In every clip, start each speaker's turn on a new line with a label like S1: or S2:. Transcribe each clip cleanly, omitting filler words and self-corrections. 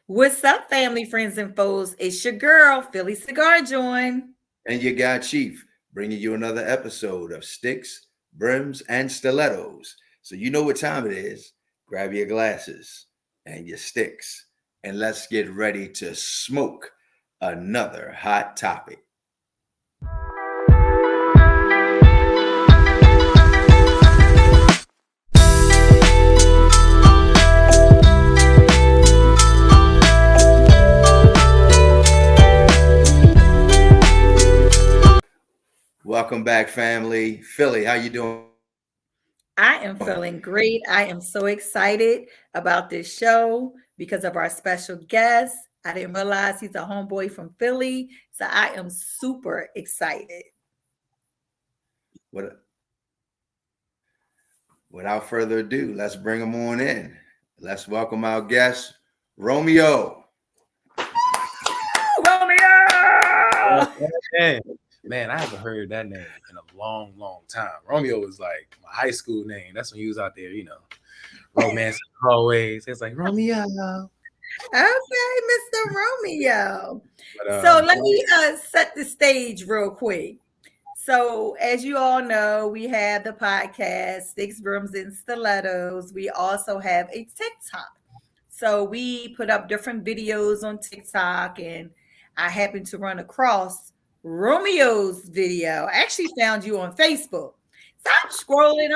S1: What's up, family, friends, and foes? It's your girl, Philly Cigar Join.
S2: And your guy Chief, bringing you another episode of Sticks, Brims, and Stilettos. So you know what time it is. Grab your glasses and your sticks, and let's get ready to smoke another hot topic. Welcome back, family. Philly, how you doing?
S1: I am feeling great. I am so excited about this show because of our special guest. I didn't realize he's a homeboy from Philly, so I am super excited.
S2: What, without further ado, let's bring him on in. Let's welcome our guest, Romeo.
S1: Romeo!
S3: Hey, man, I haven't heard that name in a long, long time. Romeo was like my high school name. That's when he was out there, romance hallways. It's like Romeo.
S1: Okay, Mr. Romeo.
S3: But
S1: So let me set the stage real quick. So, as you all know, we have the podcast, Sticks, Brooms, and Stilettos. We also have a TikTok. So, we put up different videos on TikTok, and I happened to run across Romeo's video. I actually found you on Facebook. So, I'm scrolling, and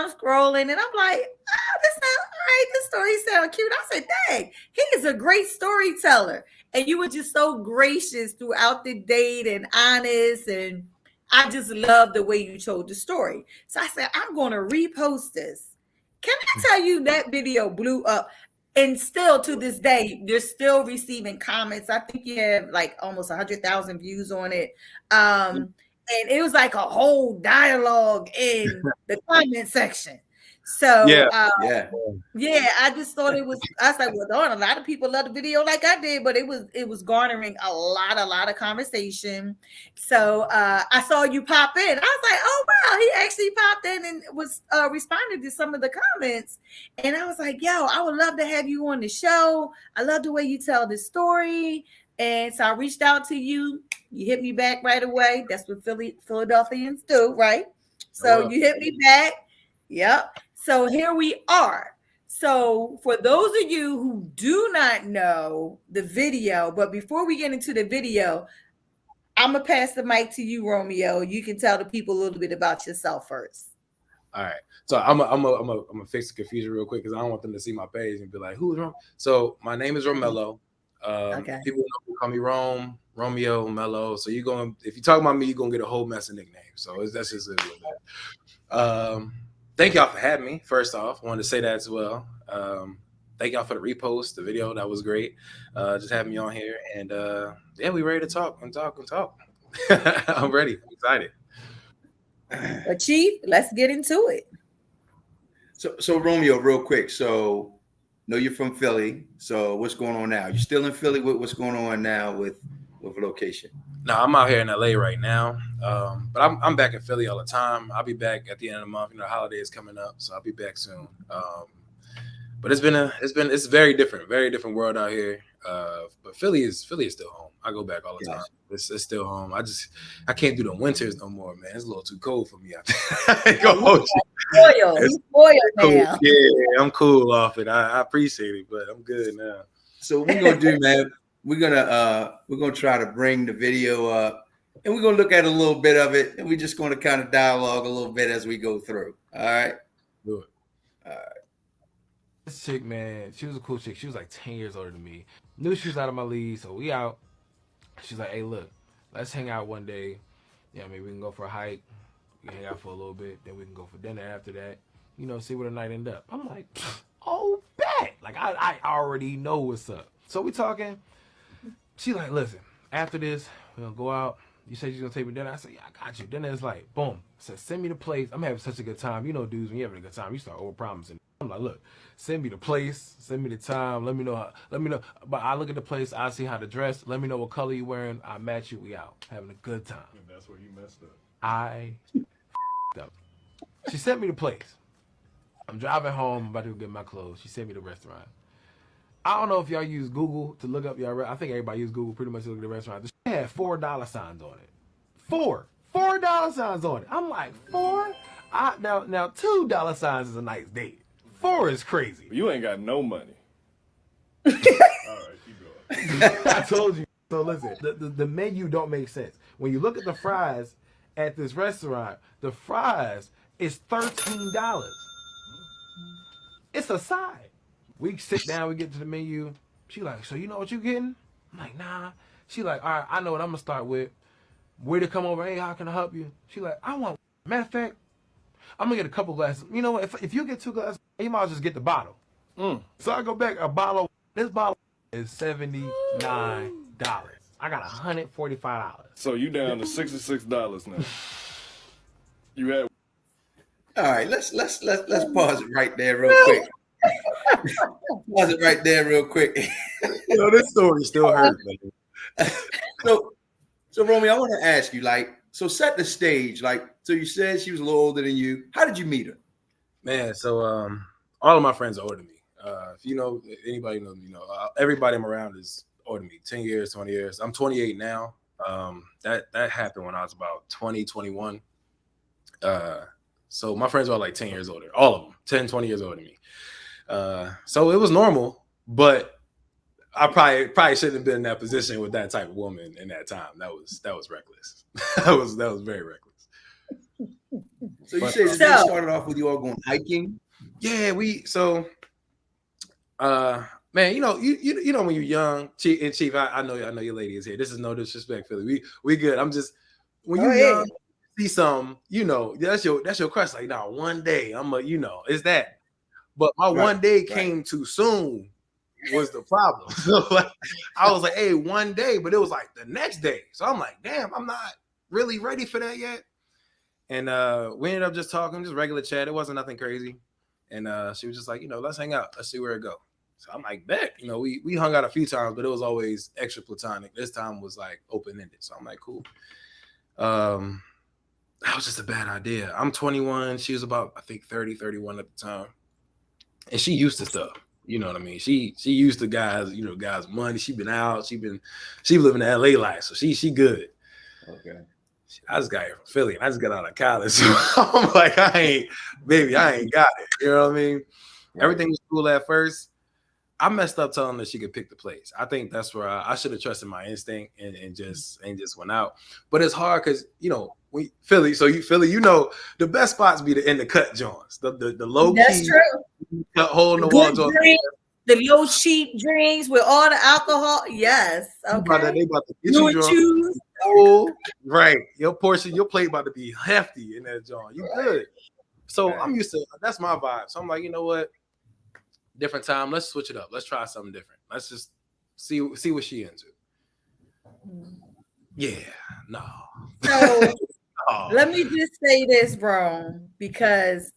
S1: I'm like, oh, this sounds all right. This story sounds cute. I said, dang, he is a great storyteller. And you were just so gracious throughout the date and honest, and I just love the way you told the story. So I said, I'm going to repost this. Can I tell you that video blew up? And still to this day, you're still receiving comments. I think you have like almost 100,000 views on it. And it was like a whole dialogue in the comment section. So
S3: yeah,
S2: Yeah.
S1: yeah, I just thought it was. I was like, well, darn, a lot of people love the video like I did, but it was garnering a lot of conversation. So I saw you pop in. I was like, oh wow, he actually popped in and was responding to some of the comments. And I was like, yo, I would love to have you on the show. I love the way you tell the story. And so I reached out to you. You hit me back right away. That's what Philadelphians do, right? So you hit me back. Yep. So here we are. So for those of you who do not know the video, but before we get into the video, I'm gonna pass the mic to you, Romeo. You can tell the people a little bit about yourself first.
S3: all right. So I'm gonna fix the confusion real quick because I don't want them to see my page and be like, "Who's Rom?" So my name is Romello.
S1: Okay.
S3: People call me Romeo, Mello. So if you talk about me, you're gonna get a whole mess of nicknames. So that's just it. Thank y'all for having me. First off, I wanted to say that as well. Thank y'all for the repost, the video. That was great. Just having me on here. And yeah, we ready to talk and talk and talk. I'm ready. I'm excited.
S1: But Chief, let's get into it.
S2: So Romeo, real quick. So, know you're from Philly. So, what's going on now? You still in Philly? What's going on now with location?
S3: No, I'm out here in LA right now. But I'm back in Philly all the time. I'll be back at the end of the month. The holiday is coming up, so I'll be back soon. But it's very different world out here. But Philly is still home. I go back all the time. It's still home. I can't do the winters no more, man. It's a little too cold for me out there.
S1: He's spoiled now.
S3: Yeah, I'm cool off it. I appreciate it, but I'm good now.
S2: So what we're gonna do, man, we're gonna try to bring the video up and we're gonna look at a little bit of it and we're just gonna kind of dialogue a little bit as we go through. All right.
S3: Do it.
S2: All right.
S4: This chick, man, she was a cool chick. She was like 10 years older than me. Knew she was out of my league, so we out. She's like, hey, look, let's hang out one day. Yeah, maybe we can go for a hike. We can hang out for a little bit. Then we can go for dinner after that. See where the night end up. I'm like, oh, bet. Like, I already know what's up. So we talking. She like, listen, after this, we're going to go out. You said you're going to take me to dinner. I said, yeah, I got you. Dinner is like, boom. I said, send me the place. I'm having such a good time. Dudes, when you're having a good time, you start over-promising. I'm like, look, send me the place, send me the time, let me know. But I look at the place, I see how to dress. Let me know what color you wearing. I match you. We out having a good time.
S5: And that's where you messed up.
S4: I up. She sent me the place. I'm driving home. I'm about to go get my clothes. She sent me the restaurant. I don't know if y'all use Google to look up y'all. I think everybody use Google pretty much to look at the restaurant. This had $4 signs on it. $4 signs on it. I'm like, four? Now $2 signs is a nice date. 4 is crazy.
S5: You ain't got no money. All right, keep going.
S4: I told you. So listen, the menu don't make sense. When you look at the fries at this restaurant, the fries is $13. It's a side. We sit down, we get to the menu. She like, so you know what you getting? I'm like, nah. She like, all right, I know what I'm gonna start with. Where to come over? Hey, how can I help you? She like, I want. Matter of fact, I'm gonna get a couple glasses. You know what? If you get 2 glasses, you might as well just get the bottle. So I go back, a bottle. This bottle is $79. I got $145.
S5: So you down to $66 now. You had.
S2: All right, let's pause it right there real quick. Pause it right there real quick.
S3: You know, this story still hurts, man.
S2: So Romy, I want to ask you, like, so set the stage. Like, so you said she was a little older than you. How did you meet her?
S3: Man, so all of my friends are older than me. If you know anybody knows me, everybody I'm around is older than me. 10 years, 20 years. I'm 28 now. That happened when I was about 20, 21. So my friends are like 10 years older. All of them, 10, 20 years older than me. So it was normal, but I probably shouldn't have been in that position with that type of woman in that time. That was reckless. that was very reckless.
S2: So you said they started off with you all going hiking?
S3: Yeah, man, you know when you're young, Chief, I know your lady is here. This is no disrespect, Philly. We good. I'm just when you're young, see something, that's your crush. Like, nah, one day it's that. But my one day came too soon was the problem. So like, I was like, hey, one day, but it was like the next day. So I'm like, damn, I'm not really ready for that yet. And we ended up just talking, just regular chat. It wasn't nothing crazy. And she was just like, let's hang out. Let's see where it goes. So I'm like, bet. We hung out a few times, but it was always extra platonic. This time was like open-ended. So I'm like, cool. That was just a bad idea. I'm 21. She was about, I think, 30, 31 at the time. And she used to stuff. You know what I mean? She used to guys money. She been out. She living the LA life. So she good.
S2: Okay.
S3: I just got here from Philly and I just got out of college. So I'm like, I ain't got it. You know what I mean? Right. Everything was cool at first. I messed up telling her she could pick the place. I think that's where I should have trusted my instinct and just went out. But it's hard because Philly. So Philly, the best spots be in the cut joints, the low key.
S1: That's true.
S3: Cut hole in the wall joints.
S1: The low cheap drinks with all the alcohol. Yes. Okay.
S3: They about to get you drunk. Oh, right. Your portion, your plate about to be hefty in that joint. You good. So I'm used to that's my vibe. So I'm like, you know what? Different time. Let's switch it up. Let's try something different. Let's just see what she into. Yeah. No.
S1: So let me just say this, bro, because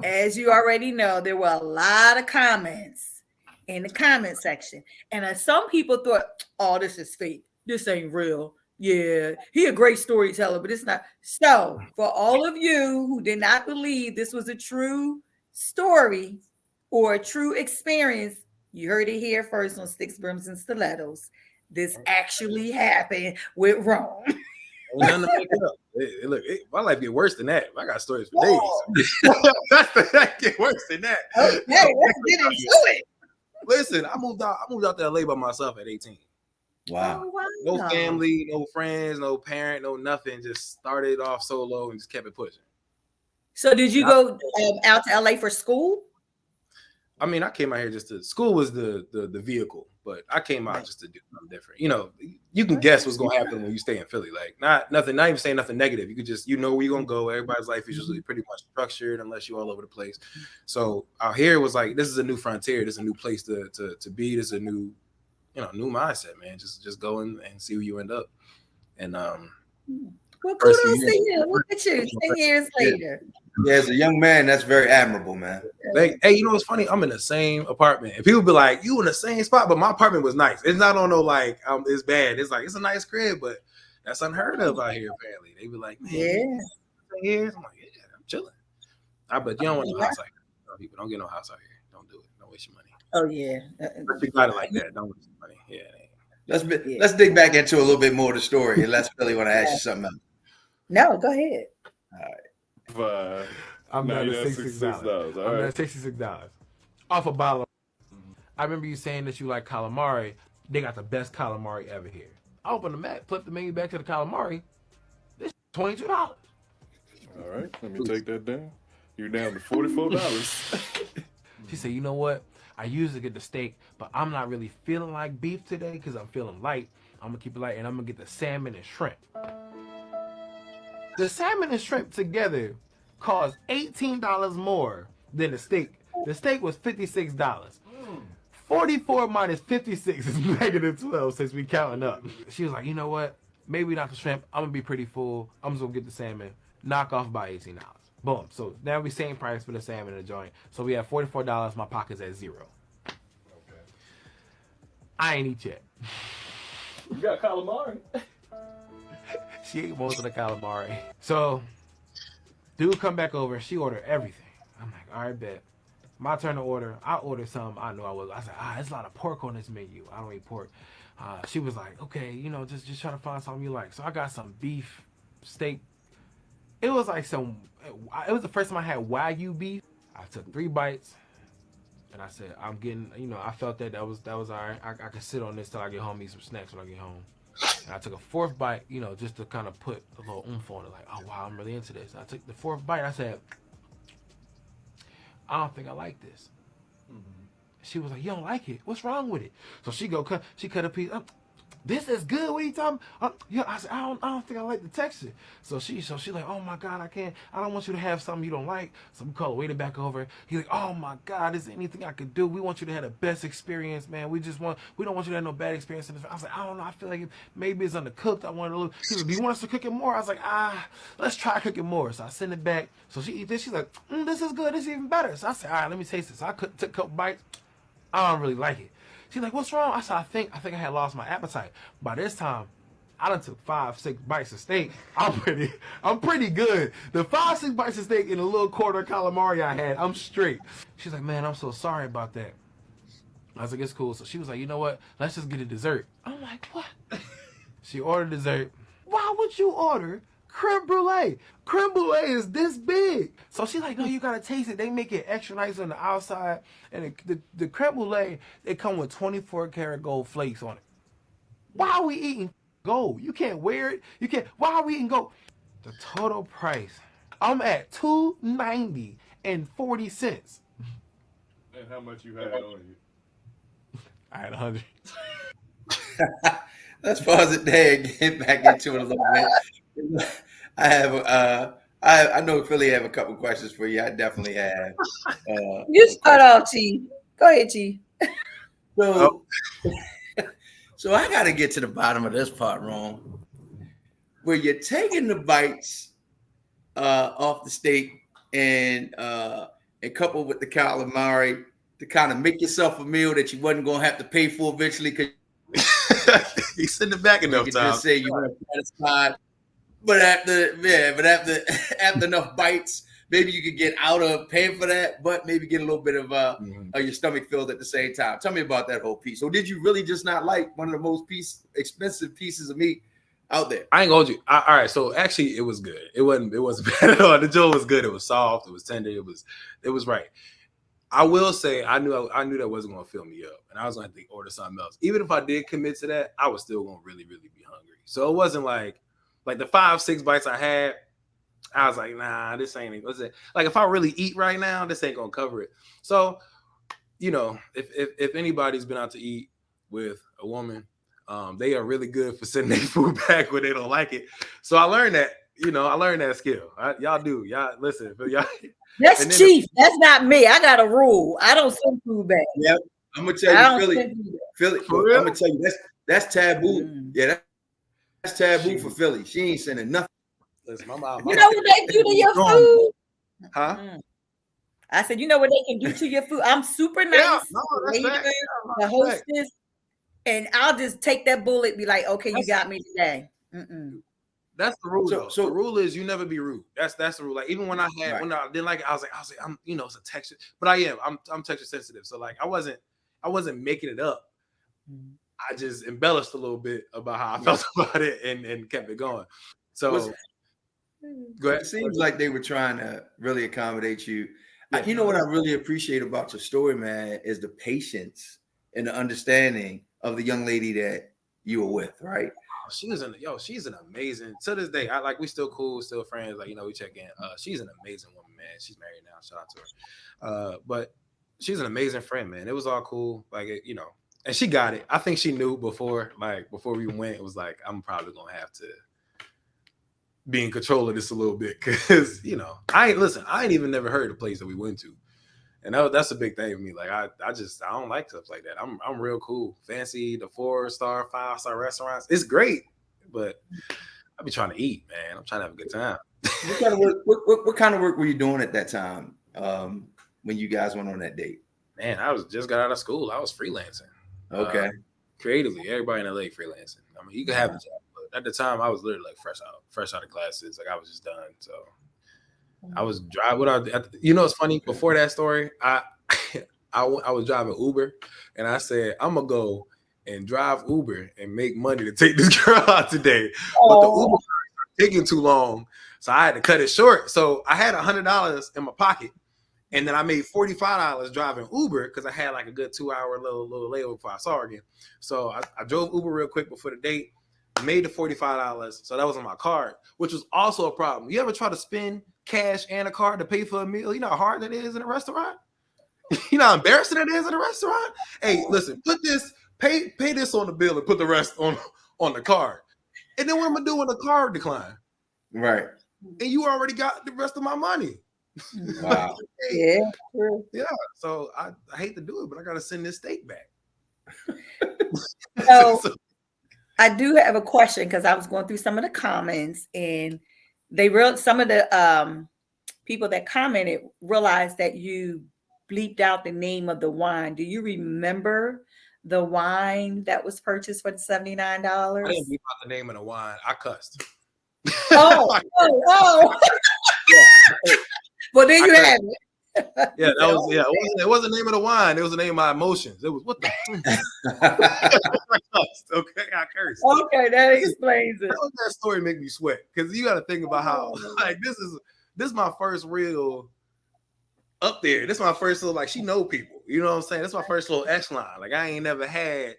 S1: as you already know, there were a lot of comments in the comment section. And some people thought, oh, this is fake. This ain't real. Yeah, he a great storyteller, but it's not. So for all of you who did not believe this was a true story or a true experience, you heard it here first on Sticks, Brims, and Stilettos. This actually happened with Rome.
S3: Nothing to make it up. Look, my life get worse than that. I got stories for days. That get worse than that.
S1: Okay, let's get into it.
S3: Listen, I moved out to LA by myself at 18.
S2: Wow.
S1: Oh, wow.
S3: No family, no friends, no parent, no nothing. Just started off solo and just kept it pushing.
S1: So did you go out to LA for school?
S3: I mean, I came out here school was the vehicle, but I came out just to do something different. You can guess what's gonna happen when you stay in Philly. Like not even saying nothing negative. You could just where you're gonna go. Everybody's life is usually pretty much structured unless you're all over the place. So out here it was like this is a new frontier, this is a new place to be, this is a new new mindset, man. Just go and see where you end up. And
S1: well, kudos to you. Look at you 10 years later.
S2: Yeah, as a young man, that's very admirable, man.
S3: Hey, what's funny? I'm in the same apartment, and people be like, "You in the same spot?" But my apartment was nice. It's not on no it's bad. It's like it's a nice crib, but that's unheard of out here. Apparently, they be like, "Man, years." I'm like, "Yeah, I'm chilling." But you don't want no house out here. People don't get no house out here. Don't do it. Don't waste your money.
S1: Oh yeah.
S3: But you got it like that. Don't waste your money. Yeah.
S1: Yeah.
S2: Let's dig back into a little bit more of the story, unless Philly want to ask you something else.
S1: No, go ahead.
S4: I'm down to
S5: $66.
S4: I'm down to $66 off a bottle. I remember you saying that you like calamari. They got the best calamari ever here. I opened the map, flipped the menu back to the calamari. This $22.
S5: All right, let me take that down. You're down to $44.
S4: She said, you know what? I usually get the steak, but I'm not really feeling like beef today because I'm feeling light. I'm going to keep it light, and I'm going to get the salmon and shrimp. The salmon and shrimp together cost $18 more than the steak. The steak was $56. 44 minus 56 is negative 12 since we counting up. She was like, you know what? Maybe not the shrimp. I'm going to be pretty full. I'm just going to get the salmon. Knock off by $18. Boom. So now we same price for the salmon and the joint. So we have $44. My pocket's at zero.
S5: Okay.
S4: I ain't eat yet.
S5: You got calamari.
S4: She ate most of the calamari. So, dude come back over. She ordered everything. I'm like, all right, bet. My turn to order. I ordered something I knew I was. I said, there's a lot of pork on this menu. I don't eat pork. She was like, okay, just try to find something you like. So I got some beef steak. It was like it was the first time I had Wagyu beef. I took 3 bites. And I said, I'm getting, I felt that was all right. I could sit on this till I get home, eat some snacks when I get home. And I took a 4th bite, just to kind of put a little oomph on it. Like, oh, wow, I'm really into this. And I took the 4th bite. I said, I don't think I like this. Mm-hmm. She was like, you don't like it? What's wrong with it? So she cut a piece. This is good. What are you talking about? Yeah, I said, I don't think I like the texture. So she like, oh my God, I don't want you to have something you don't like. So we call the waiter back over. He's like, oh my God, is there anything I could do? We want you to have the best experience, man. We don't want you to have no bad experience. I was like, I don't know. I feel like maybe it's undercooked. I want to look. He was like, do you want us to cook it more? I was like, let's try cooking more. So I send it back. So she eat this. She's like, this is good. This is even better. So I said, all right, let me taste this. So I took a couple bites. I don't really like it. She's like, what's wrong? I said, I think I had lost my appetite. By this time, I done took 5-6 bites of steak. I'm pretty good. The 5-6 bites of steak and a little quarter calamari I had, I'm straight. She's like, man, I'm so sorry about that. I was like, it's cool. So she was like, you know what? Let's just get a dessert. I'm like, what? She ordered dessert. Why would you order creme brulee? Creme brulee is this big. So she's like, no, you gotta taste it. They make it extra nice on the outside. And the creme brulee, it come with 24 karat gold flakes on it. Why are we eating gold? You can't wear it. You can't. Why are we eating gold? The total price, I'm at $2.90 and 40 cents.
S5: And how much you had on you?
S4: I had 100.
S2: Let's pause it there and get back into it a little bit. I have I know Philly have a couple questions for you. I definitely have.
S1: You start off, Chief. Go ahead, Chief.
S2: So I got to get to the bottom of this part, wrong. Where you're taking the bites off the steak and coupled with the calamari to kind of make yourself a meal that you wasn't gonna have to pay for eventually, because
S3: He's sitting back enough
S2: you
S3: time.
S2: just say you weren't satisfied. But after enough bites, maybe you could get out of paying for that, but maybe get a little bit of your stomach filled at the same time. Tell me about that whole piece. So did you really just not like one of the most expensive pieces of meat out there?
S3: I ain't gonna hold you. All right, so actually it was good. It wasn't bad at all. The jaw was good. It was soft. It was tender. It was right. I will say I knew that wasn't gonna fill me up, and I was gonna have to order something else. Even if I did commit to that, I was still gonna really, really be hungry. So it wasn't like the 5-6 bites I had. I was like, nah, this ain't. What's it? Like if I really eat right now, this ain't gonna cover it. So, if anybody's been out to eat with a woman, they are really good for sending their food back when they don't like it. So I learned that. I learned that skill. Y'all do. Y'all listen. Y'all.
S1: That's Chief. That's not me. I got a rule. I don't send food back.
S2: Yeah, I'm gonna tell you, Philly. I'm gonna tell you that's taboo. Yeah, that's taboo for Philly. She ain't sending nothing.
S3: Listen, my mom.
S1: You know what they do to your food?
S3: Huh?
S1: I said, you know what they can do to your food? I'm super nice.
S3: Yeah, no, that's
S1: waiter, the hostess, and I'll just take that bullet. Be like, okay, you got me today.
S3: That's the rule. So the rule is you never be rude. That's the rule. Like even when I when I didn't like it, I was like, it's a texture. But I'm texture sensitive. So like I wasn't wasn't making it up.
S1: Mhm.
S3: I just embellished a little bit about how I felt about it and kept it going. So go ahead.
S2: It seems like they were trying to really accommodate you.
S3: Yeah.
S2: You know what I really appreciate about your story, man, is the patience and the understanding of the young lady that you were with, right?
S3: She's an amazing, to this day. We still cool, still friends. Like, we check in. She's an amazing woman, man. She's married now. Shout out to her. But she's an amazing friend, man. It was all cool. And she got it. I think she knew before we went, it was like, I'm probably gonna have to be in control of this a little bit. Cause I ain't even never heard of the place that we went to. And that's a big thing for me. Like I don't like stuff like that. I'm real cool. Fancy the 4-star, 5-star restaurants. It's great, but I be trying to eat, man. I'm trying to have a good time.
S2: What kind of work were you doing at that time when you guys went on that date?
S3: Man, I was just got out of school. I was freelancing.
S2: Okay.
S3: Creatively, everybody in LA freelancing. I mean, you can have a job, but at the time, I was literally like fresh out of classes. Like I was just done. So I was driving. It's funny. Before that story, I was driving Uber, and I said I'm gonna go and drive Uber and make money to take this girl out today. But the Uber was taking too long, so I had to cut it short. So I had $100 in my pocket, and then I made $45 driving Uber because I had like a good 2-hour little layover before I saw her again. So I drove Uber real quick before the date, made the $45. So that was on my card, which was also a problem. You ever try to spend cash and a card to pay for a meal? You know how hard that is in a restaurant? You know how embarrassing that is in a restaurant? Hey, listen, pay this on the bill and put the rest on the card. And then what am I doing when the card decline?
S2: Right.
S3: And you already got the rest of my money.
S2: Wow.
S1: Yeah.
S3: Yeah. So I hate to do it, but I gotta send this steak back.
S1: So I do have a question because I was going through some of the comments, and some of the people that commented realized that you bleeped out the name of the wine. Do you remember the wine that was purchased for the $79?
S3: I didn't bleep out the name of the wine. I cussed.
S1: Oh.
S3: Yeah.
S1: Well, there you have it.
S3: Yeah, that was It wasn't the name of the wine. It was the name of my emotions. It was what the okay, I cursed.
S1: Okay, that explains it.
S3: That story make me sweat because you got to think about how this is my first real up there. This is my first little she know people. You know what I'm saying? This is my first little echelon. Like I ain't never had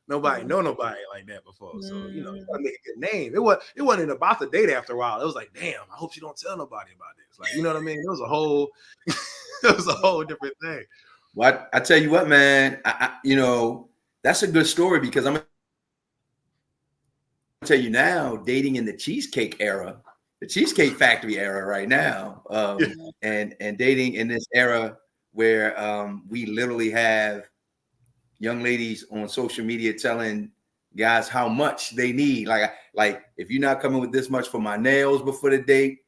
S3: nobody know nobody like that before. So you gotta make a good name. It wasn't about the date after a while. It was like, damn, I hope she don't tell nobody about this. Like, you know what I mean? It was a whole different thing.
S2: Well, I tell you what, man, that's a good story because I'm gonna tell you now, dating in the Cheesecake era, the Cheesecake Factory era right now, and dating in this era where we literally have young ladies on social media telling guys how much they need. Like if you're not coming with this much for my nails before the date,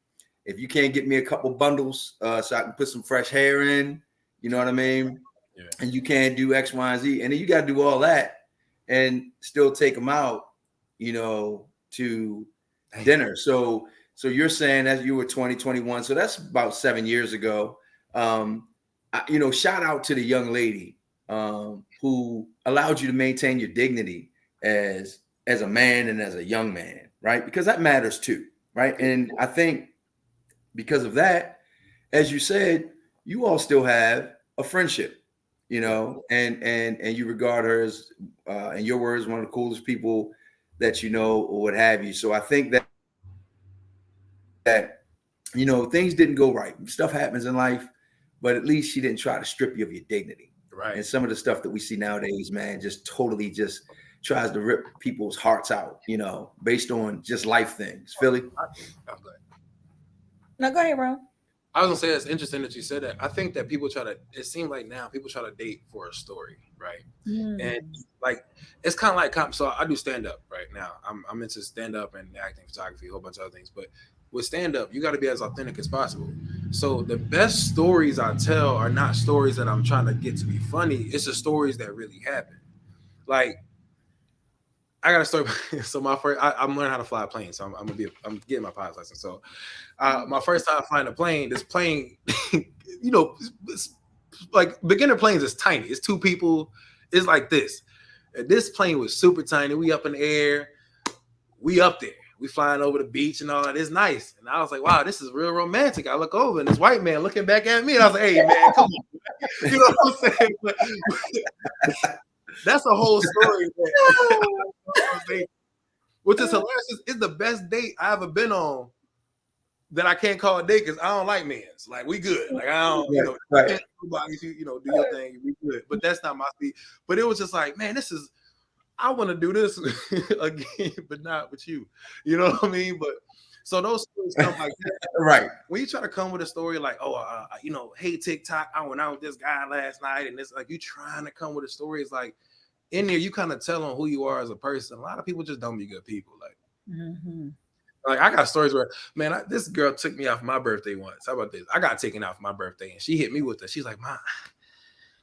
S2: if you can't get me a couple bundles so I can put some fresh hair in, you know what I mean? Yeah. And you can't do X, Y, and Z. And then you got to do all that and still take them out, to dinner. So you're saying that you were 2021. So that's about 7 years ago. Shout out to the young lady who allowed you to maintain your dignity as a man and as a young man, right? Because that matters too, right? And I think because of that, as you said, you all still have a friendship, and you regard her as, in your words, one of the coolest people that you know or what have you. So I think that things didn't go right. Stuff happens in life, but at least she didn't try to strip you of your dignity.
S3: Right.
S2: And some of the stuff that we see nowadays, man, just totally just tries to rip people's hearts out, based on just life things. Philly?
S1: No, go ahead, Ron.
S3: I was gonna say it's interesting that you said that. I think that it seems like now people try to date for a story, right? And it's kind of like, so I do stand up right now. I'm into stand up and acting, photography, a whole bunch of other things. But with stand up, you got to be as authentic as possible. So the best stories I tell are not stories that I'm trying to get to be funny. It's the stories that really happen. Like, I got a story. So I'm learning how to fly a plane. So I'm getting my pilot's license. So my first time flying a plane, this plane, like beginner planes is tiny. It's 2 people. It's like this. And this plane was super tiny. We up in the air. We up there. We flying over the beach and all that. It's nice. And I was like, wow, this is real romantic. I look over and this white man looking back at me. And I was like, hey, man, come on. You know what I'm saying? But that's a whole story. Which is hilarious. It's the best date I ever been on that I can't call a date because I don't like men's. Like, we good. Like, I don't, you know, do your thing. We good. But that's not my speed. But it was just like, man, I want to do this again, but not with you. You know what I mean? But so those stories come like that.
S2: Right.
S3: When you try to come with a story like, hey, TikTok, I went out with this guy last night, and it's like you trying to come with a story. It's like in there, you kind of tell on who you are as a person. A lot of people just don't be good people. Like I got stories where, man, this girl took me out for my birthday once. How about this? I got taken out for my birthday, and she hit me with it. She's like, "Man,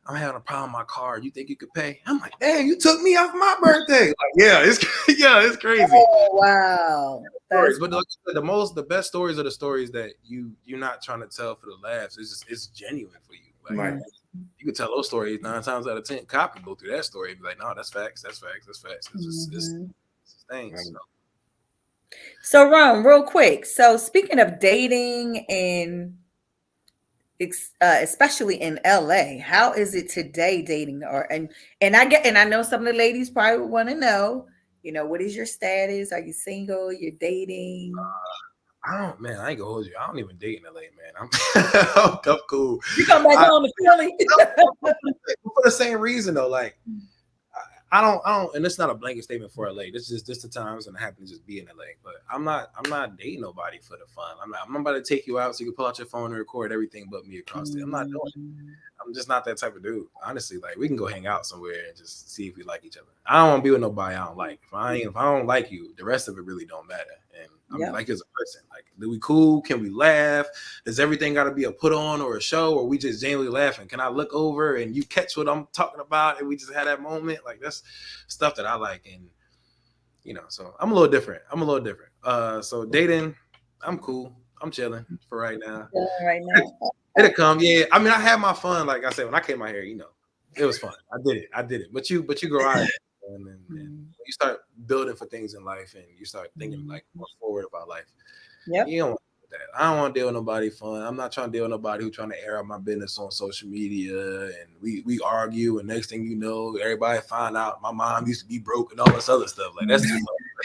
S3: I'm having a problem with my car. You think you could pay?" I'm like, "Damn, you took me out for my birthday." Like, it's crazy.
S1: Oh, wow.
S3: But the best stories are the stories that you're not trying to tell for the laughs. It's genuine for you. Like,
S2: Right.
S3: You can tell those stories 9 times out of 10. Cop can go through that story and be like, "No, that's facts. That's facts. That's facts." It's just it's things.
S2: Right.
S1: So, Ron, real quick. So, speaking of dating and especially in LA, how is it today dating? And I know some of the ladies probably want to know, what is your status? Are you single? You're dating?
S3: I ain't gonna hold you. I don't even date in LA, man. I'm cool.
S1: You come back home to Philly.
S3: For the same reason though, like I don't, and it's not a blanket statement for LA. This is just the times, and I happen to just be in LA. But I'm not dating nobody for the fun. I'm about to take you out so you can pull out your phone and record everything but me across it. I'm not doing it. I'm just not that type of dude. Honestly, like we can go hang out somewhere and just see if we like each other. I don't want to be with nobody I don't like. If I don't like you, the rest of it really don't matter. And I'm like as a person, like, do we cool? Can we laugh? Does everything got to be a put on or a show, or we just genuinely laughing? Can I look over and you catch what I'm talking about and we just had that moment? Like that's stuff that I like, and so I'm a little different. So dating, I'm cool. I'm chilling for right now.
S1: Right now.
S3: It'll come. Yeah. I mean, I had my fun. Like I said, when I came out here, it was fun. I did it. But you grow out of it. And when you start building for things in life and you start thinking like more forward about life, you don't want to do that. I don't want to deal with nobody fun. I'm not trying to deal with nobody who's trying to air out my business on social media and we argue and next thing you know, everybody find out my mom used to be broke and all this other stuff. Like that's too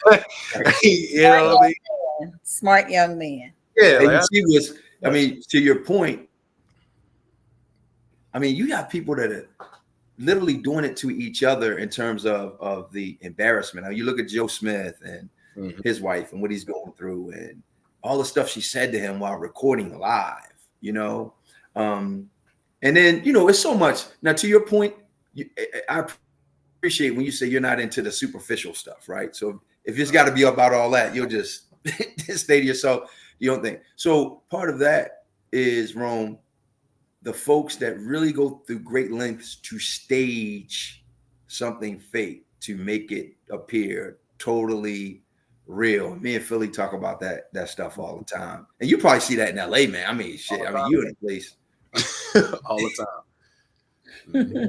S3: much. You know what I mean?
S1: Smart young man.
S3: Yeah.
S2: Like, to your point, I mean, you got people that are literally doing it to each other in terms of the embarrassment. Now you look at Joe Smith and his wife and what he's going through and all the stuff she said to him while recording live, and then, it's so much. Now, to your point, I appreciate when you say you're not into the superficial stuff, right? So if it's got to be about all that, you'll just stay to yourself. You don't think. So part of that is, Rome, the folks that really go through great lengths to stage something fake to make it appear totally real. Me and Philly talk about that stuff all the time. And you probably see that in LA, man. I mean, shit. I mean, you in the place
S3: all the time.
S2: Yeah.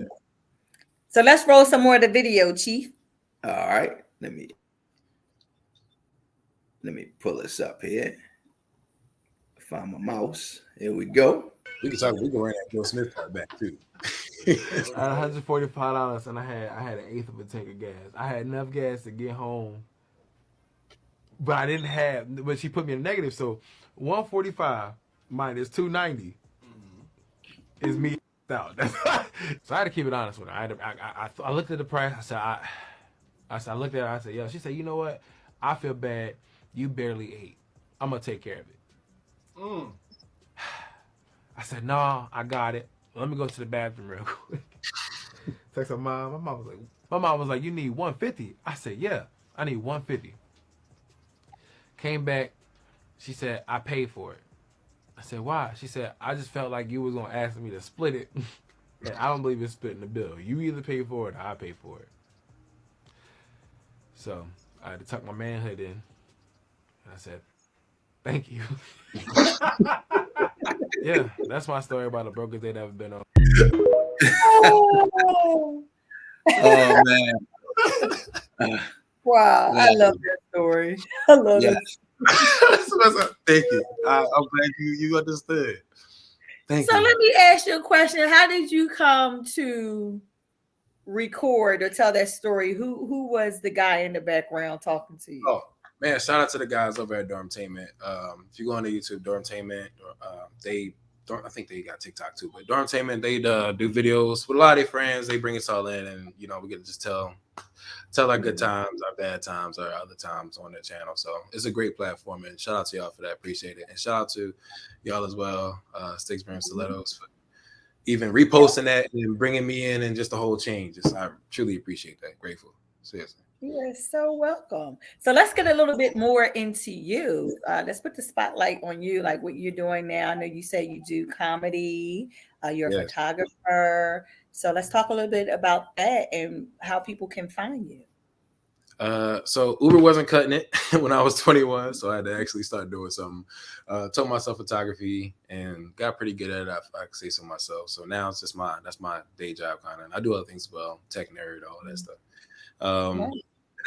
S1: So let's roll some more of the video, Chief.
S2: All right. Let me pull this up here. Find my mouse. Here we go.
S3: We can run that Joe Smith part back too.
S4: I had $145 and I had an eighth of a tank of gas. I had enough gas to get home, but she put me in a negative. So 145 minus 290 is me out. So I had to keep it honest with her. I looked at the price. I looked at her. I said, yo. She said, you know what? I feel bad. You barely ate. I'm gonna take care of it. I said, no, I got it. Let me go to the bathroom real quick. Text my mom. My mom was like, you need 150. I said, yeah, I need 150. Came back. She said, I paid for it. I said, why? She said, I just felt like you was gonna ask me to split it. And I don't believe in splitting the bill. You either pay for it or I pay for it. So I had to tuck my manhood in. And I said, thank you. Yeah, that's my story about the brokest date I've ever been on.
S1: Oh,
S2: Oh man. Uh,
S1: wow. I
S2: yeah,
S1: love that story. I love
S2: yeah.
S1: that.
S3: Thank you. I'm glad you understood. Thank
S1: So
S3: you.
S1: let me ask you a question. How did you come to record or tell that story? Who was the guy in the background talking to you?
S3: Oh man, shout out to the guys over at Dormtainment. If you go on to YouTube, Dormtainment, I think they got TikTok too, but Dormtainment, they do videos with a lot of their friends. They bring us all in, and we get to just tell our good times, our bad times, our other times on their channel. So it's a great platform, and shout out to y'all for that. Appreciate it, and shout out to y'all as well, Sticks, Brand Stilettos, for even reposting that and bringing me in, and just the whole change. I truly appreciate that. Grateful, seriously.
S1: You are so welcome. So let's get a little bit more into you. Let's put the spotlight on you, like what you're doing now. I know you say you do comedy, you're a
S3: Yes.
S1: photographer. So let's talk a little bit about that and how people can find you.
S3: So Uber wasn't cutting it when I was 21, so I had to actually start doing something. Taught myself photography and got pretty good at it. I can say so myself. So now it's just that's my day job kind of. I do other things as well, tech nerd, all that stuff.
S1: Right.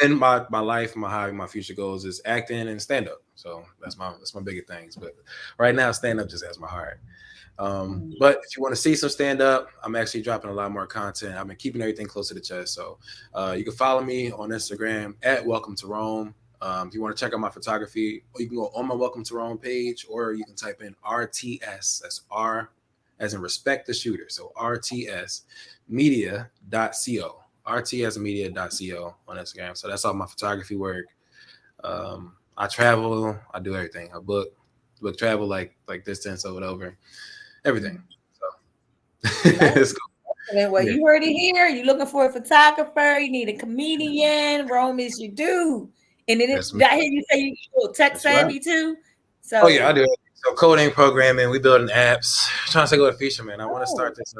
S3: And my life, my hobby, my future goals is acting and stand up. So that's my bigger things. But right now, stand up just has my heart. But if you want to see some stand up, I'm actually dropping a lot more content. I've been keeping everything close to the chest. So you can follow me on Instagram at Welcome to Rome. If you want to check out my photography, you can go on my Welcome to Rome page, or you can type in RTS. That's R as in respect the shooter. So RTS media.co. rtsmedia.co on Instagram. So that's all my photography work. I travel, I do everything. I book travel like distance or whatever. Everything. So it's cool.
S1: Well,
S3: Yeah.
S1: you heard it here. You're looking for a photographer. You need a comedian. Rome is your dude. And then
S3: That's
S1: did I hear you say you're tech
S2: That's right.
S1: savvy too?
S3: Oh yeah, I
S1: So,
S3: do. So coding, programming, we building apps. Trying to take over the future, man. I want to
S1: oh,
S3: start this.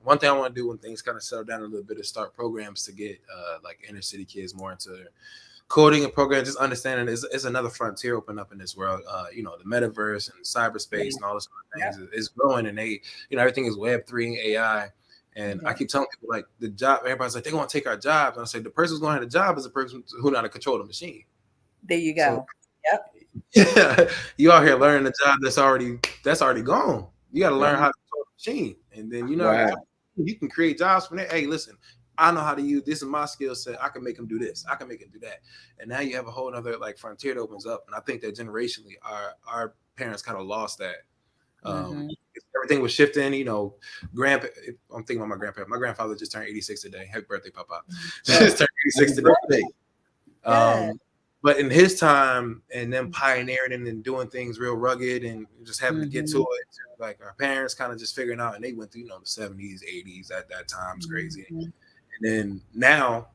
S3: One thing I want to do when things kind of settle down a little bit is start programs to get like inner city kids more into coding and programming. Just understanding is another frontier open up in this world. The metaverse and cyberspace and all those sort of things is growing, and everything is Web3 and AI. And I
S1: okay.
S3: keep telling people like the job. Everybody's like they're going to take our jobs, and I say the person who's going to have the job is the person who know how to control the machine.
S1: There you
S3: So
S1: go. Yep.
S3: yeah, you out here learning a job that's already gone. You got to learn
S2: Right.
S3: how to control the machine, and then
S2: Right.
S3: you can create jobs from there. Hey, listen, I know how to use this is my skill set. I can make them do this. I can make them do that. And now you have a whole other like frontier that opens up. And I think that generationally, our parents kind of lost that.
S1: Mm-hmm.
S3: Everything was shifting. Grandpa. I'm thinking about my grandpa. My grandfather just turned 86 today. Happy birthday, Papa!
S2: Oh,
S3: Just turned 86
S2: happy
S3: today.
S2: birthday.
S1: Yeah.
S3: But in his time and them pioneering and doing things real rugged and just having to get to
S1: Mm-hmm.
S3: it, like our parents kind of just figuring out, and they went through, the 70s, 80s at that time. It's crazy.
S1: Mm-hmm.
S3: And then now,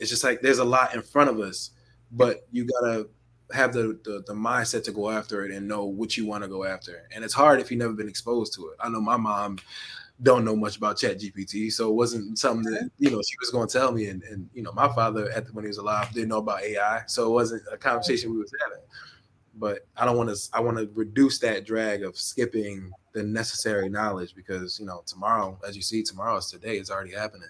S3: it's just like there's a lot in front of us, but you gotta have the mindset to go after it and know what you want to go after. And it's hard if you've never been exposed to it. I know my mom don't know much about Chat GPT, so it wasn't something that she was going to tell me. And my father when he was alive didn't know about AI, so it wasn't a conversation we was having. But I don't want to. I want to reduce that drag of skipping the necessary knowledge because tomorrow, as you see, tomorrow is today. It's already happening.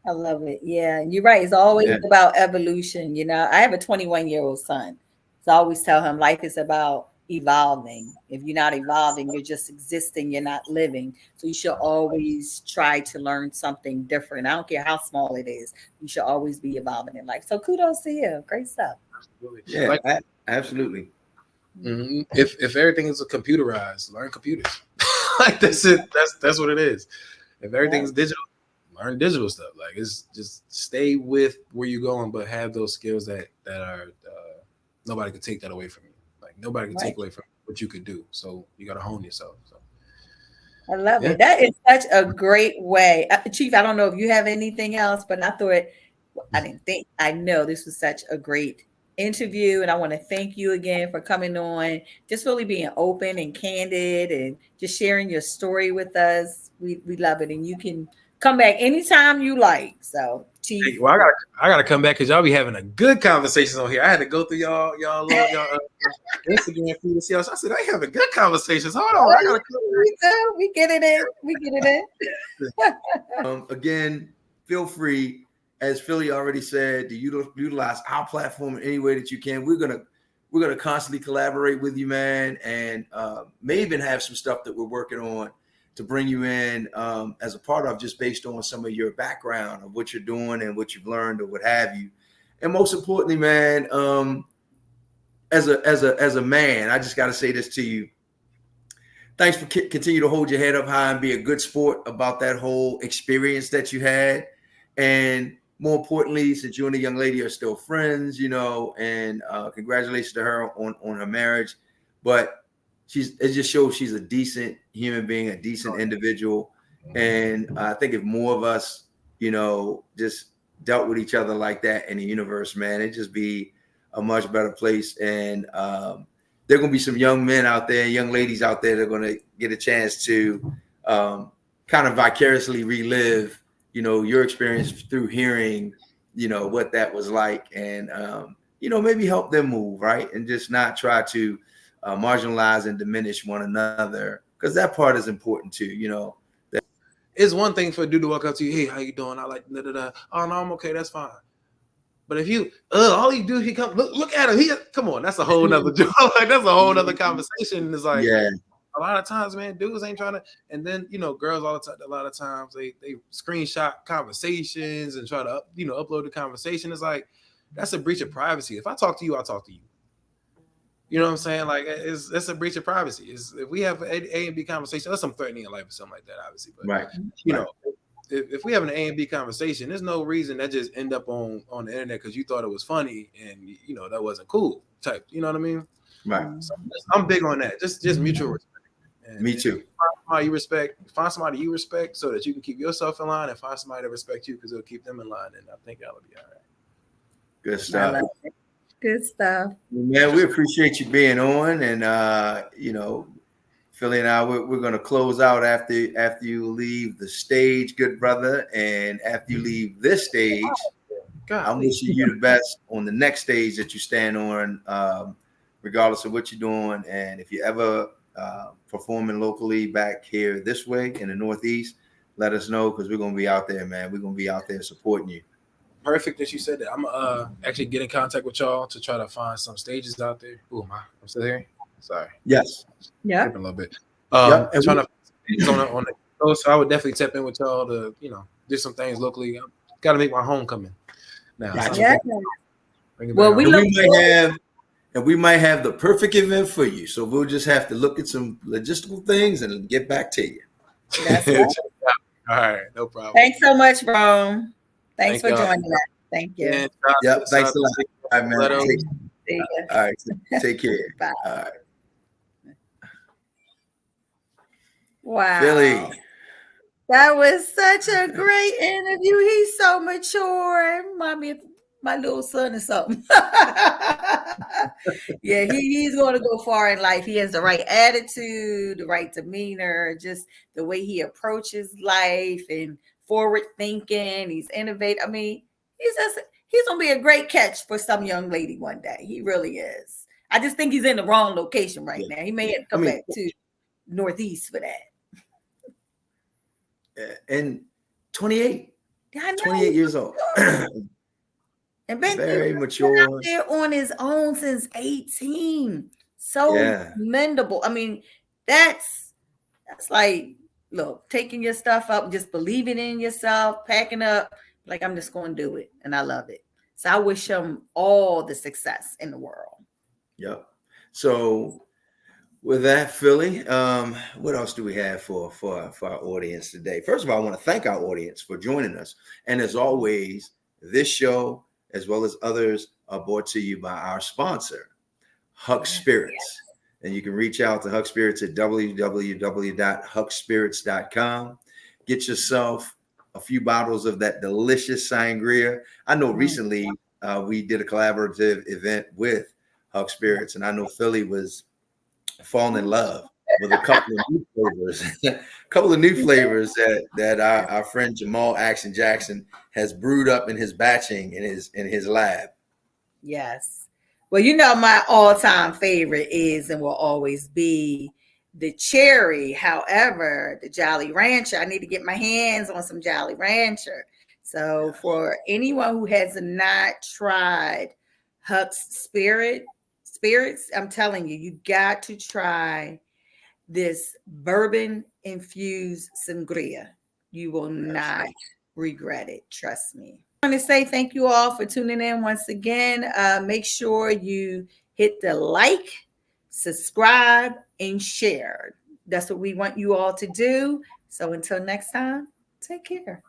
S1: I love it. Yeah, you're right. It's always
S2: Yeah.
S1: about evolution. I have a 21-year-old son. So I always tell him life is about evolving. If you're not evolving, you're just existing, you're not living. So you should always try to learn something different. I don't care how small it is. You should always be evolving in life. So kudos to you. Great stuff.
S3: Absolutely.
S2: Yeah.
S3: Like
S2: Absolutely.
S3: if everything is computerized, learn computers. Like that's it. That's what it is. If everything is digital, learn digital stuff. Like it's just stay with where you're going, but have those skills that are nobody could take that away from you. Like nobody can
S1: Right.
S3: take away from what you could do. So you got to hone yourself. So
S1: I love
S3: yeah.
S1: it. That is such a great way. Chief, I don't know if you have anything else, but I didn't think, I know this was such a great interview. And I want to thank you again for coming on, just really being open and candid and just sharing your story with us. We love it. And you can Come back anytime you like. So,
S3: Hey,
S1: Chief.
S3: well, I gotta come back because y'all be having a good conversations on here. I had to go through y'all Instagram feed to see. I said I having good conversations. Hold on, I gotta come
S1: We do. We get it in. We get it in.
S2: Again, feel free, as Philly already said, to utilize our platform in any way that you can. We're gonna constantly collaborate with you, man, and may even have some stuff that we're working on to bring you in as a part of, just based on some of your background of what you're doing and what you've learned or what have you. And most importantly, man, as a man, I just got to say this to you. Thanks for continue to hold your head up high and be a good sport about that whole experience that you had. And more importantly, since you and the young lady are still friends, and congratulations to her on her marriage. But it just shows she's a decent human being, a decent individual. And I think if more of us, just dealt with each other like that in the universe, man, it'd just be a much better place. And there are going to be some young men out there, young ladies out there that are going to get a chance to kind of vicariously relive, your experience through hearing, what that was like, and, maybe help them move, right? And just not try to marginalize and diminish one another, because that part is important too,
S3: It's one thing for a dude to walk up to you, hey, how you doing? I like da. Oh no, I'm okay, that's fine. But if you all you do, he come look at him. Come on, that's a whole nother joke. Like that's a whole nother conversation. It's like a lot of times, man, dudes ain't trying to, and then girls all the time. A lot of times they screenshot conversations and try to upload the conversation. It's like that's a breach of privacy. If I talk to you, I'll talk to you. You know what I'm saying? Like that's a breach of privacy. If we have an A and B conversation, unless I'm threatening your life or something like that, obviously. But
S2: right.
S3: If we have an A and B conversation, there's no reason that just end up on the internet because you thought it was funny and that wasn't cool type. You know what I mean?
S2: Right.
S3: So I'm big on that. Just mutual respect. And
S2: me too.
S3: Find somebody you respect so that you can keep yourself in line, and find somebody that respects you because it'll keep them in line. And I think that'll be all right.
S2: Good stuff.
S1: Good stuff.
S2: Man, we appreciate you being on, and Philly and I, we're going to close out after you leave the stage, good brother. And after you leave this stage, I'm wishing you the best on the next stage that you stand on, regardless of what you're doing. And if you ever performing locally back here this way in the Northeast, let us know, because we're going to be out there, man. We're going to be out there supporting you.
S3: Perfect that you said that. I'm actually get in contact with y'all to try to find some stages out there. Ooh, I'm still here. Sorry.
S2: Yes.
S1: Yeah.
S3: A little bit.
S2: And
S3: trying to on the coast. So I would definitely tap in with y'all to do some things locally. Got to make my homecoming now.
S2: Gotcha.
S1: Yeah.
S2: Well, we might have the perfect event for you. So we'll just have to look at some logistical things and get back to you.
S1: That's right.
S3: All right, no problem.
S1: Thanks so much, Rome. Thanks for joining us. Thank you.
S2: Yep. Thanks a lot. All right, man. All right. Take care.
S1: Bye.
S2: All right.
S1: Wow.
S2: Philly.
S1: That was such a great interview. He's so mature. Remind me of my little son or something. Yeah, he's going to go far in life. He has the right attitude, the right demeanor, just the way he approaches life, and forward thinking. He's innovative. I mean, he's going to be a great catch for some young lady one day. He really is. I just think he's in the wrong location right now. He may have to come back to Northeast for that.
S2: And 28.
S1: I know.
S2: 28 years old.
S1: And been
S2: very mature.
S1: Out there on his own since 18. So commendable. I mean, that's like, look, taking your stuff up, just believing in yourself, packing up, like, I'm just going to do it. And I love it. So I wish him all the success in the world.
S2: Yep. So with that, Philly, what else do we have for our audience today? First of all, I want to thank our audience for joining us. And as always, this show, as well as others, are brought to you by our sponsor, Huck Spirits. Yes. And you can reach out to Huck Spirits at www.huckspirits.com. Get yourself a few bottles of that delicious sangria. I know recently we did a collaborative event with Huck Spirits, and I know Philly was falling in love with a couple of new flavors, that our friend Jamal Action Jackson has brewed up in his batching in his lab.
S1: Yes. Well, you know, my all-time favorite is and will always be the cherry. However, the Jolly Rancher, I need to get my hands on some Jolly Rancher. So for anyone who has not tried Huck's spirits, I'm telling you, you got to try this bourbon infused sangria. You will not regret it. Trust me. I want to say thank you all for tuning in once again. Make sure you hit the like, subscribe, and share. That's what we want you all to do. So until next time, take care.